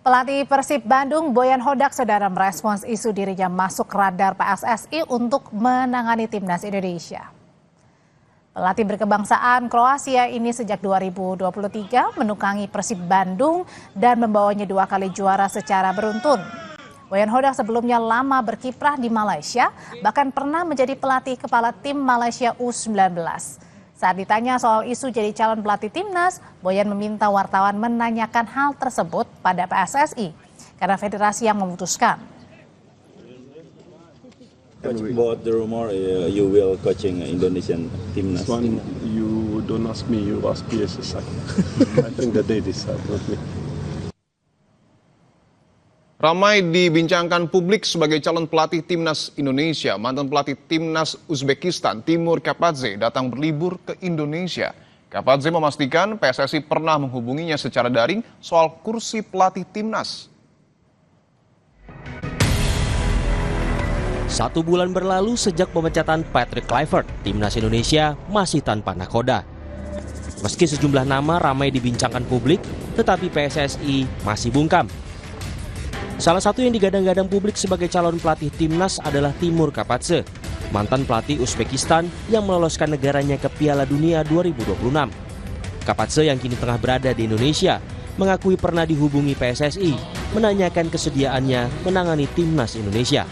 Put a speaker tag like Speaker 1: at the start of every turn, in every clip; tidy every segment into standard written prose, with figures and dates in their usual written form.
Speaker 1: Pelatih Persib Bandung, Boyan Hodak, saudara merespons isu dirinya masuk radar PSSI untuk menangani timnas Indonesia. Pelatih berkebangsaan Kroasia ini sejak 2023 menukangi Persib Bandung dan membawanya 2 kali juara secara beruntun. Boyan Hodak sebelumnya lama berkiprah di Malaysia, bahkan pernah menjadi pelatih kepala tim Malaysia U19. Saat ditanya soal isu jadi calon pelatih timnas, Boyan meminta wartawan menanyakan hal tersebut pada PSSI karena federasi yang memutuskan.
Speaker 2: About the rumor, you will coaching Indonesian timnas.
Speaker 3: One, you don't ask me, you ask PSSI. I think that they decide, not me.
Speaker 4: Ramai dibincangkan publik sebagai calon pelatih timnas Indonesia. Mantan pelatih timnas Uzbekistan, Timur Kapadze, datang berlibur ke Indonesia. Kapadze memastikan PSSI pernah menghubunginya secara daring soal kursi pelatih timnas.
Speaker 5: 1 bulan berlalu sejak pemecatan Patrick Kluivert, timnas Indonesia masih tanpa nakoda. Meski sejumlah nama ramai dibincangkan publik, tetapi PSSI masih bungkam. Salah satu yang digadang-gadang publik sebagai calon pelatih timnas adalah Timur Kapadze, mantan pelatih Uzbekistan yang meloloskan negaranya ke Piala Dunia 2026. Kapadze yang kini tengah berada di Indonesia mengakui pernah dihubungi PSSI menanyakan kesediaannya menangani timnas Indonesia.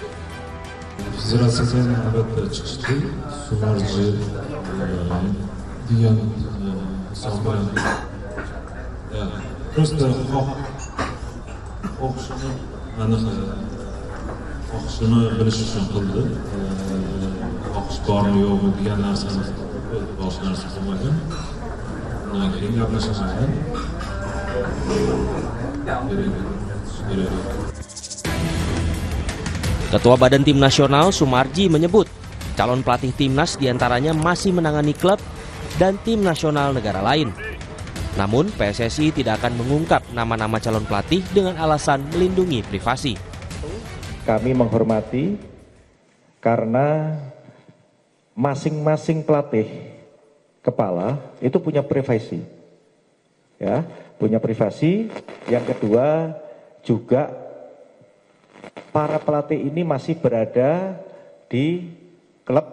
Speaker 6: O'qishini bilish uchun qildi. O'qish bormi yo'qmi degan narsani boshqa narsa qilmagan. Undan keyin gaplashaman.
Speaker 5: Ketua Badan Tim Nasional Sumarji menyebut calon pelatih timnas diantaranya masih menangani klub dan tim nasional negara lain. Namun PSSI tidak akan mengungkap nama-nama calon pelatih dengan alasan melindungi privasi.
Speaker 7: Kami menghormati karena masing-masing pelatih kepala itu punya privasi. Ya, punya privasi. Yang kedua juga para pelatih ini masih berada di klub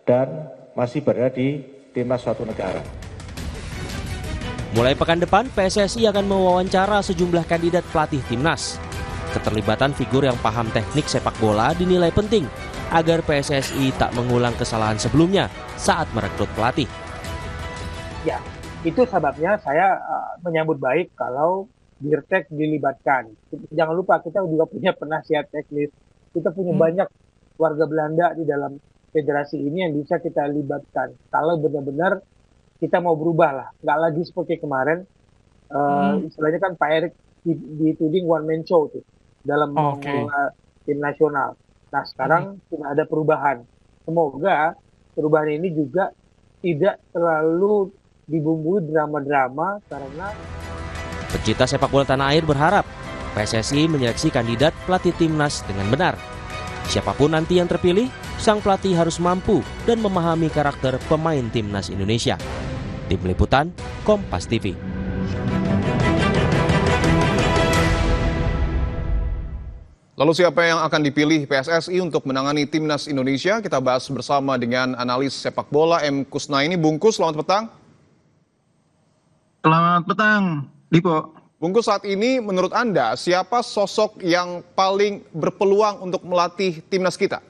Speaker 7: dan masih berada di timnas suatu negara.
Speaker 5: Mulai pekan depan, PSSI akan mewawancara sejumlah kandidat pelatih timnas. Keterlibatan figur yang paham teknik sepak bola dinilai penting agar PSSI tak mengulang kesalahan sebelumnya saat merekrut pelatih.
Speaker 8: Ya, itu sebabnya saya menyambut baik kalau Dirtek dilibatkan. Jangan lupa kita juga punya penasihat teknis. Kita punya banyak warga Belanda di dalam federasi ini yang bisa kita libatkan. Kalau benar-benar kita mau berubah lah, nggak lagi seperti kemarin, istilahnya kan Pak Erik dituding one man show tuh dalam mengelola tim nasional. Nah sekarang sudah ada perubahan. Semoga perubahan ini juga tidak terlalu dibumbui drama-drama karena
Speaker 5: pecinta sepak bola tanah air berharap PSSI menyeleksi kandidat pelatih timnas dengan benar. Siapapun nanti yang terpilih, sang pelatih harus mampu dan memahami karakter pemain timnas Indonesia. Tim Liputan, Kompas TV.
Speaker 4: Lalu siapa yang akan dipilih PSSI untuk menangani timnas Indonesia? Kita bahas bersama dengan analis sepak bola M. Kusnaini. Bungkus, selamat petang.
Speaker 9: Selamat petang, Dipo.
Speaker 4: Bungkus, saat ini menurut Anda siapa sosok yang paling berpeluang untuk melatih timnas kita?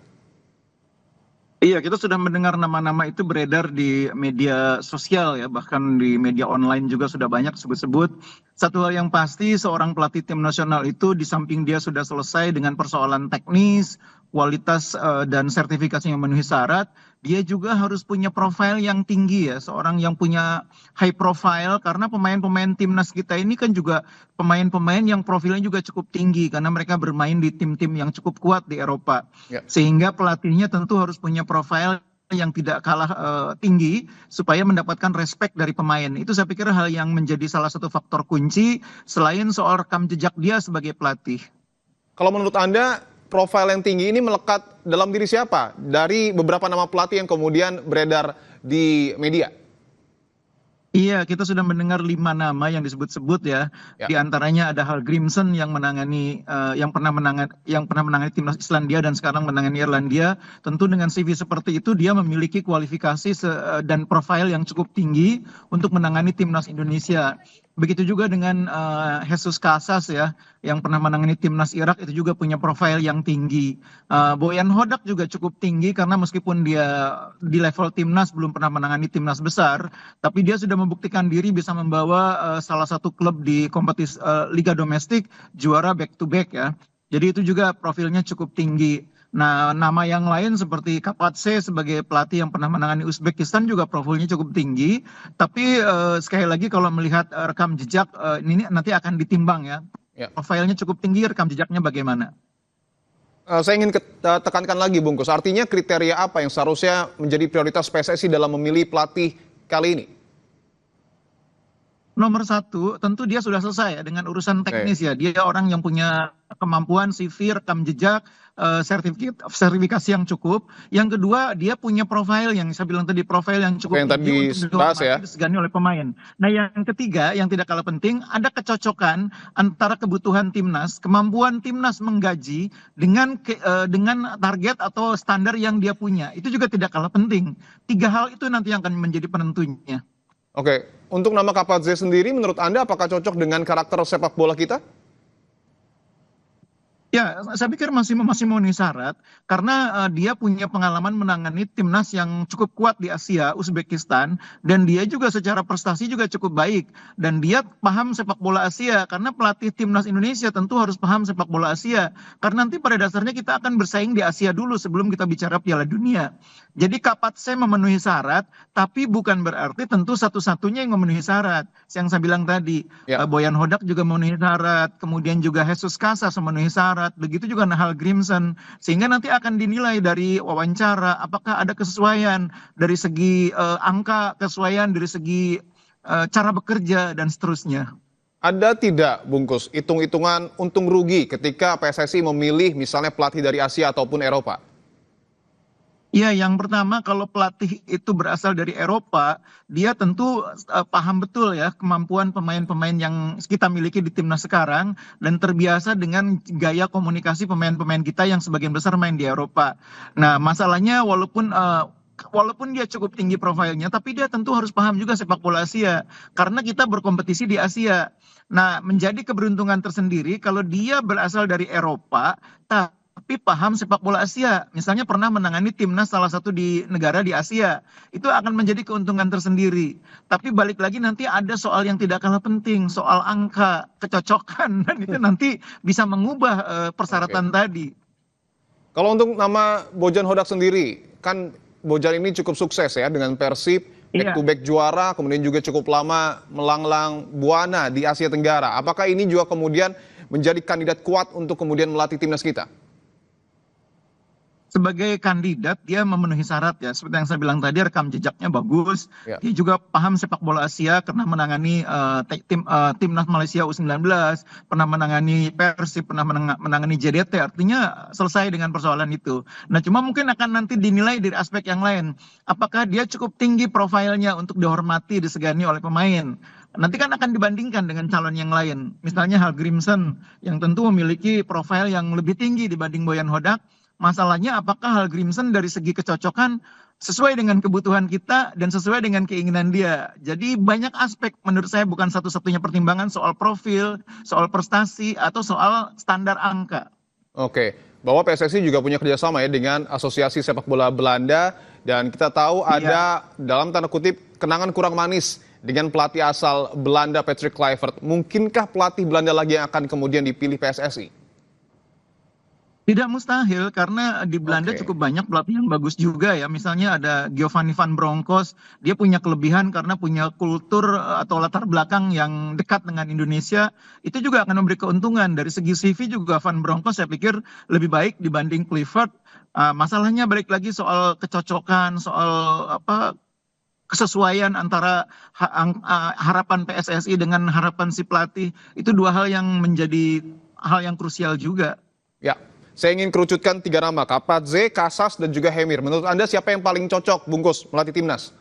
Speaker 9: Iya, kita sudah mendengar nama-nama itu beredar di media sosial ya, bahkan di media online juga sudah banyak sebut-sebut. Satu hal yang pasti, seorang pelatih tim nasional itu di samping dia sudah selesai dengan persoalan teknis, kualitas dan sertifikasi yang memenuhi syarat, dia juga harus punya profil yang tinggi ya, seorang yang punya high profile karena pemain-pemain timnas kita ini kan juga pemain-pemain yang profilnya juga cukup tinggi karena mereka bermain di tim-tim yang cukup kuat di Eropa. Ya. Sehingga pelatihnya tentu harus punya profil yang tidak kalah tinggi supaya mendapatkan respect dari pemain. Itu saya pikir hal yang menjadi salah satu faktor kunci selain soal rekam jejak dia sebagai pelatih.
Speaker 4: Kalau menurut Anda, profil yang tinggi ini melekat dalam diri siapa? Dari beberapa nama pelatih yang kemudian beredar di media.
Speaker 9: Iya, kita sudah mendengar 5 nama yang disebut-sebut ya.
Speaker 4: Ya.
Speaker 9: Di antaranya ada Hal Grimson yang menangani yang pernah menangani timnas Islandia dan sekarang menangani Irlandia. Tentu dengan CV seperti itu dia memiliki kualifikasi dan profil yang cukup tinggi untuk menangani timnas Indonesia. Begitu juga dengan Jesus Casas ya, yang pernah menangani timnas Irak, itu juga punya profil yang tinggi. Boyan Hodak juga cukup tinggi karena meskipun dia di level timnas belum pernah menangani timnas besar, tapi dia sudah membuktikan diri bisa membawa salah satu klub di kompetisi liga domestik juara back to back ya. Jadi itu juga profilnya cukup tinggi. Nah, nama yang lain seperti Kapatse sebagai pelatih yang pernah menangani Uzbekistan juga profilnya cukup tinggi. Tapi sekali lagi kalau melihat rekam jejak ini nanti akan ditimbang ya. Profilnya cukup tinggi, rekam jejaknya bagaimana?
Speaker 4: Saya ingin tekankan lagi, Bungkus. Artinya kriteria apa yang seharusnya menjadi prioritas PSSI dalam memilih pelatih kali ini?
Speaker 9: Nomor satu, tentu dia sudah selesai ya dengan urusan teknis ya. Dia orang yang punya kemampuan, CV, rekam jejak, sertifikasi yang cukup. Yang kedua, dia punya profil yang saya bilang tadi, profil yang cukup tinggi untuk disegani oleh pemain. Nah, yang ketiga, yang tidak kalah penting, ada kecocokan antara kebutuhan timnas, kemampuan timnas menggaji dengan target atau standar yang dia punya. Itu juga tidak kalah penting. 3 hal itu nanti yang akan menjadi penentunya.
Speaker 4: Oke, untuk nama Kapatze sendiri, menurut Anda apakah cocok dengan karakter sepak bola kita?
Speaker 9: Ya, saya pikir masih memenuhi syarat karena dia punya pengalaman menangani timnas yang cukup kuat di Asia, Uzbekistan, dan dia juga secara prestasi juga cukup baik. Dan dia paham sepak bola Asia karena pelatih timnas Indonesia tentu harus paham sepak bola Asia. Karena nanti pada dasarnya kita akan bersaing di Asia dulu sebelum kita bicara Piala Dunia. Jadi Kapatse memenuhi syarat, tapi bukan berarti tentu satu-satunya yang memenuhi syarat. Yang saya bilang tadi, Boyan Hodak juga memenuhi syarat, kemudian juga Jesus Casas memenuhi syarat, begitu juga Hal Grimson. Sehingga nanti akan dinilai dari wawancara, apakah ada kesesuaian dari segi angka, kesesuaian dari segi cara bekerja, dan seterusnya.
Speaker 4: Ada tidak, Bungkus, hitung-hitungan untung rugi ketika PSSI memilih misalnya pelatih dari Asia ataupun Eropa?
Speaker 9: Ya, yang pertama kalau pelatih itu berasal dari Eropa, dia tentu paham betul ya kemampuan pemain-pemain yang kita miliki di timnas sekarang dan terbiasa dengan gaya komunikasi pemain-pemain kita yang sebagian besar main di Eropa. Nah, masalahnya walaupun dia cukup tinggi profilnya, tapi dia tentu harus paham juga sepak bola Asia karena kita berkompetisi di Asia. Nah, menjadi keberuntungan tersendiri kalau dia berasal dari Eropa, tapi paham sepak bola Asia. Misalnya pernah menangani timnas salah satu di negara di Asia. Itu akan menjadi keuntungan tersendiri. Tapi balik lagi nanti ada soal yang tidak kalah penting, soal angka, kecocokan, dan itu nanti bisa mengubah persyaratan tadi.
Speaker 4: Kalau untuk nama Bojan Hodak sendiri, kan Bojan ini cukup sukses ya dengan Persib, back-to-back juara, kemudian juga cukup lama melanglang buana di Asia Tenggara. Apakah ini juga kemudian menjadi kandidat kuat untuk kemudian melatih timnas kita?
Speaker 9: Sebagai kandidat dia memenuhi syarat ya, seperti yang saya bilang tadi, rekam jejaknya bagus. Dia juga paham sepak bola Asia, pernah menangani timnas Malaysia U19, pernah menangani Persib, pernah menangani JDT, artinya selesai dengan persoalan itu. Nah, cuma mungkin akan nanti dinilai dari aspek yang lain. Apakah dia cukup tinggi profilnya untuk dihormati, disegani oleh pemain? Nanti kan akan dibandingkan dengan calon yang lain. Misalnya Hal Grimson yang tentu memiliki profil yang lebih tinggi dibanding Boyan Hodak. Masalahnya apakah Hal Grimson dari segi kecocokan sesuai dengan kebutuhan kita dan sesuai dengan keinginan dia. Jadi banyak aspek menurut saya, bukan satu-satunya pertimbangan soal profil, soal prestasi, atau soal standar angka.
Speaker 4: Oke, bahwa PSSI juga punya kerjasama ya dengan Asosiasi Sepak Bola Belanda. Dan kita tahu ada dalam tanda kutip kenangan kurang manis dengan pelatih asal Belanda Patrick Kluivert. Mungkinkah pelatih Belanda lagi yang akan kemudian dipilih PSSI?
Speaker 9: Tidak mustahil karena di Belanda cukup banyak pelatih yang bagus juga ya. Misalnya ada Giovanni van Bronckhorst, dia punya kelebihan karena punya kultur atau latar belakang yang dekat dengan Indonesia. Itu juga akan memberi keuntungan. Dari segi CV juga Van Bronckhorst saya pikir lebih baik dibanding Kluivert. Masalahnya balik lagi soal kecocokan, soal kesesuaian antara harapan PSSI dengan harapan si pelatih. Itu dua hal yang menjadi hal yang krusial juga.
Speaker 4: Ya. Saya ingin kerucutkan 3 nama, Kapatze, Casas, dan juga Hemir. Menurut Anda siapa yang paling cocok, Bungkus, melatih timnas?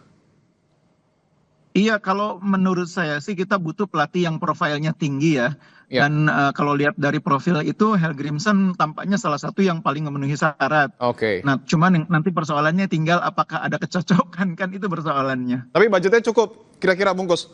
Speaker 9: Iya, kalau menurut saya sih kita butuh pelatih yang profilnya tinggi ya.
Speaker 4: Ya.
Speaker 9: Dan kalau lihat dari profil itu, Helgrimson tampaknya salah satu yang paling memenuhi syarat.
Speaker 4: Oke.
Speaker 9: Nah, cuman nanti persoalannya tinggal apakah ada kecocokan, kan itu persoalannya.
Speaker 4: Tapi budgetnya cukup, kira-kira bungkus.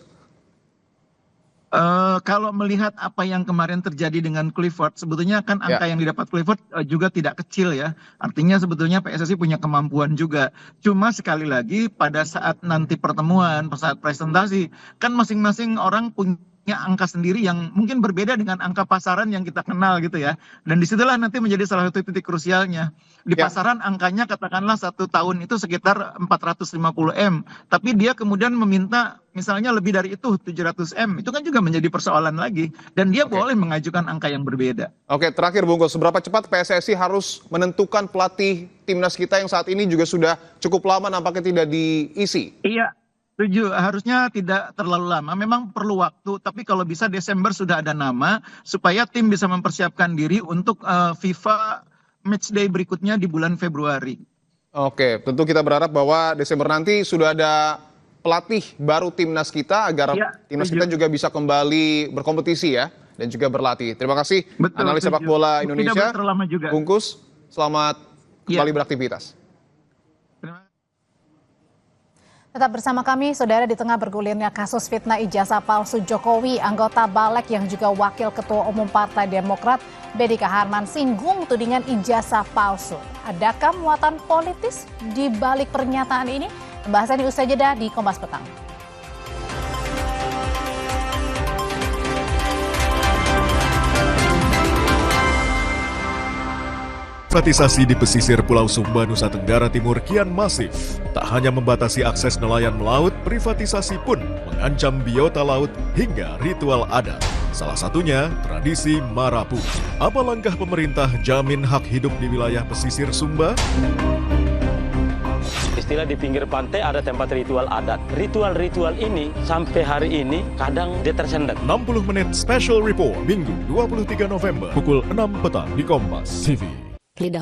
Speaker 9: Kalau melihat apa yang kemarin terjadi dengan Clifford, sebetulnya kan angka yang didapat Clifford juga tidak kecil ya. Artinya sebetulnya PSSI punya kemampuan juga. Cuma sekali lagi pada saat nanti pertemuan, saat presentasi, kan masing-masing orang punya angka sendiri yang mungkin berbeda dengan angka pasaran yang kita kenal gitu ya. Dan disitulah nanti menjadi salah satu titik krusialnya. Di pasaran angkanya katakanlah 1 tahun itu sekitar 450M. Tapi dia kemudian meminta misalnya lebih dari itu 700M. Itu kan juga menjadi persoalan lagi. Dan dia boleh mengajukan angka yang berbeda.
Speaker 4: Oke, terakhir bungkus, seberapa cepat PSSI harus menentukan pelatih timnas kita yang saat ini juga sudah cukup lama nampaknya tidak diisi?
Speaker 9: Iya. Setuju, harusnya tidak terlalu lama. Memang perlu waktu, tapi kalau bisa Desember sudah ada nama supaya tim bisa mempersiapkan diri untuk FIFA Matchday berikutnya di bulan Februari.
Speaker 4: Oke, tentu kita berharap bahwa Desember nanti sudah ada pelatih baru timnas kita agar timnas kita juga bisa kembali berkompetisi ya dan juga berlatih. Terima kasih analis sepak bola Indonesia.
Speaker 9: Tidak terlalu juga.
Speaker 4: Bungkus, selamat kembali beraktivitas.
Speaker 1: Tetap bersama kami, saudara, di tengah bergulirnya kasus fitnah ijazah palsu Jokowi, anggota Balek yang juga wakil ketua umum Partai Demokrat, Benny Kaharman, singgung tudingan ijazah palsu. Adakah muatan politis di balik pernyataan ini? Pembahasan di usai jeda di Kompas Petang.
Speaker 10: Privatisasi di pesisir Pulau Sumba, Nusa Tenggara Timur kian masif. Tak hanya membatasi akses nelayan melaut, privatisasi pun mengancam biota laut hingga ritual adat. Salah satunya tradisi Marapu. Apa langkah pemerintah jamin hak hidup di wilayah pesisir Sumba?
Speaker 11: Istilah di pinggir pantai ada tempat ritual adat. Ritual-ritual ini sampai hari ini kadang dia tersendat.
Speaker 10: 60 menit special report Minggu 23 November pukul 6 petang di Kompas TV.